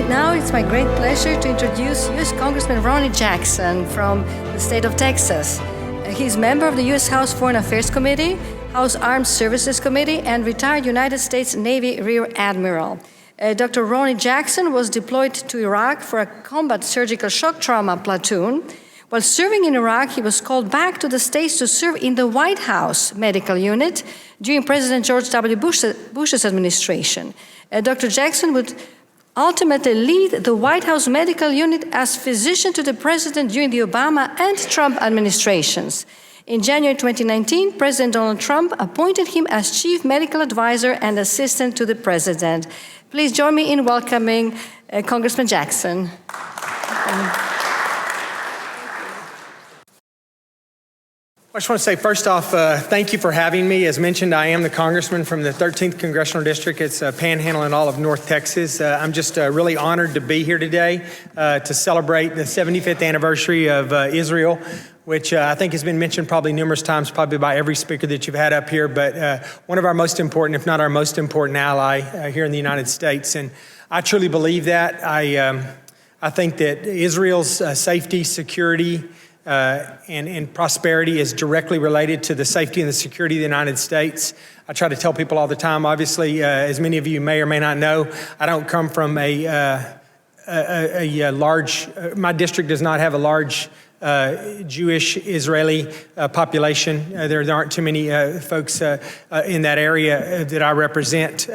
Now it's my great pleasure to introduce U.S. Congressman Ronny Jackson from the state of Texas. He's member of the U.S. House Foreign Affairs Committee, House Armed Services Committee, and retired United States Navy Rear Admiral. Dr. Ronny Jackson was deployed to Iraq for a combat surgical shock trauma platoon. While serving in Iraq, he was called back to the States to serve in the White House medical unit during President George W. Bush's administration. Dr. Jackson would ultimately lead the White House medical unit as physician to the president during the Obama and Trump administrations. In January 2019, President Donald Trump appointed him as chief medical advisor and assistant to the president. Please join me in welcoming Congressman Jackson. I just want to say, first off, thank you for having me. As mentioned, I am the congressman from the 13th Congressional District. It's Panhandle in all of North Texas. I'm just really honored to be here today to celebrate the 75th anniversary of Israel, which I think has been mentioned probably numerous times, probably by every speaker that you've had up here, but one of our most important, if not our most important ally here in the United States. And I truly believe that. I think that Israel's safety, security, and prosperity is directly related to the safety and the security of the United States. I try to tell people all the time, obviously, as many of you may or may not know, I don't come from my district does not have a large Jewish Israeli population. There aren't too many folks in that area that I represent.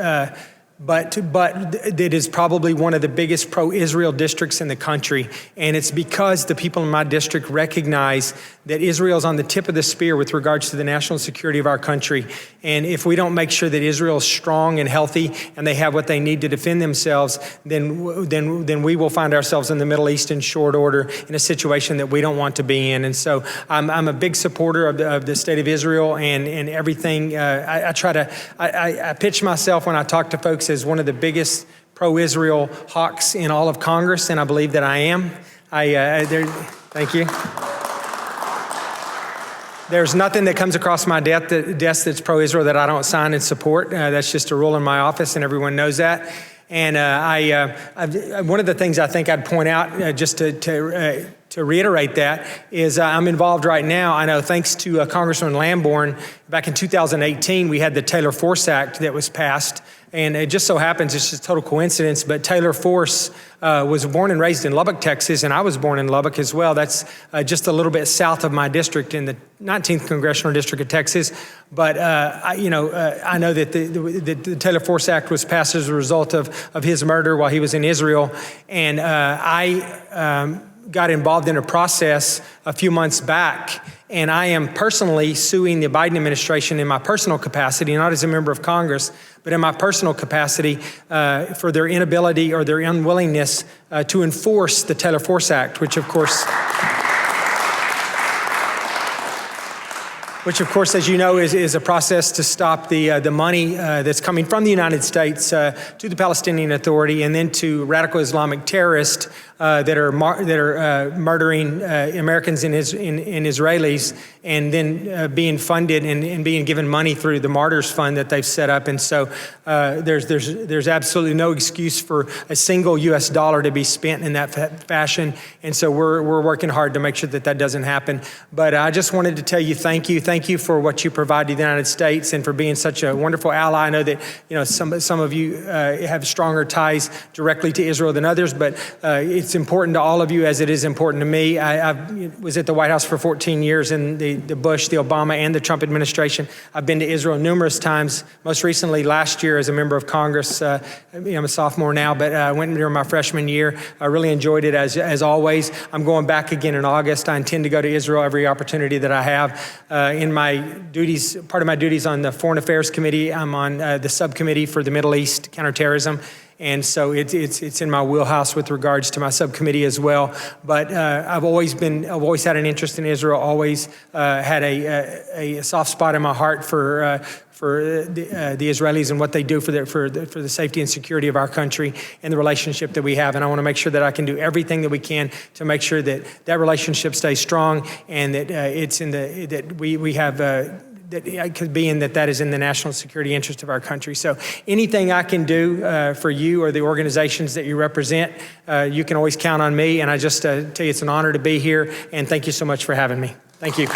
But it is probably one of the biggest pro-Israel districts in the country. And it's because the people in my district recognize that Israel is on the tip of the spear with regards to the national security of our country. And if we don't make sure that Israel is strong and healthy and they have what they need to defend themselves, then we will find ourselves in the Middle East in short order in a situation that we don't want to be in. And so I'm a big supporter of the state of Israel and everything. I pitch myself when I talk to folks as one of the biggest pro-Israel hawks in all of Congress, and I believe that I am. Thank you. There's nothing that comes across my desk that's pro-Israel that I don't sign and support. That's just a rule in my office, and everyone knows that. And one of the things I think I'd point out, just to reiterate that, is I'm involved right now. I know thanks to Congressman Lamborn, back in 2018, we had the Taylor Force Act that was passed. And it just so happens, it's just total coincidence, but Taylor Force was born and raised in Lubbock, Texas, and I was born in Lubbock as well. That's just a little bit south of my district in the 19th Congressional District of Texas. But I know that the Taylor Force Act was passed as a result of his murder while he was in Israel. And I got involved in a process a few months back, and I am personally suing the Biden administration in my personal capacity, not as a member of Congress, but in my personal capacity for their inability or their unwillingness to enforce the Taylor Force Act, which of course, as you know, is a process to stop the money that's coming from the United States to the Palestinian Authority and then to radical Islamic terrorists that are murdering Americans and Israelis, and then being funded and being given money through the Martyrs Fund that they've set up. And so there's absolutely no excuse for a single U.S. dollar to be spent in that fashion. And so we're working hard to make sure that doesn't happen. But I just wanted to tell you thank you. Thank you for what you provide to the United States and for being such a wonderful ally. I know that some of you have stronger ties directly to Israel than others, but it's important to all of you as it is important to me. I was at the White House for 14 years in the Bush, the Obama, and the Trump administration. I've been to Israel numerous times, most recently last year as a member of Congress. I'm a sophomore now, but I went during my freshman year. I really enjoyed it as always. I'm going back again in August. I intend to go to Israel every opportunity that I have. In my duties, part of my duties on the Foreign Affairs Committee, I'm on the subcommittee for the Middle East counterterrorism. And so it's in my wheelhouse with regards to my subcommittee as well. But I've always had an interest in Israel. Always had a soft spot in my heart for the Israelis and what they do for the safety and security of our country and the relationship that we have. And I want to make sure that I can do everything that we can to make sure that relationship stays strong and that we have being that is in the national security interest of our country. So anything I can do for you or the organizations that you represent, you can always count on me. And I just tell you it's an honor to be here, and thank you so much for having me. Thank you.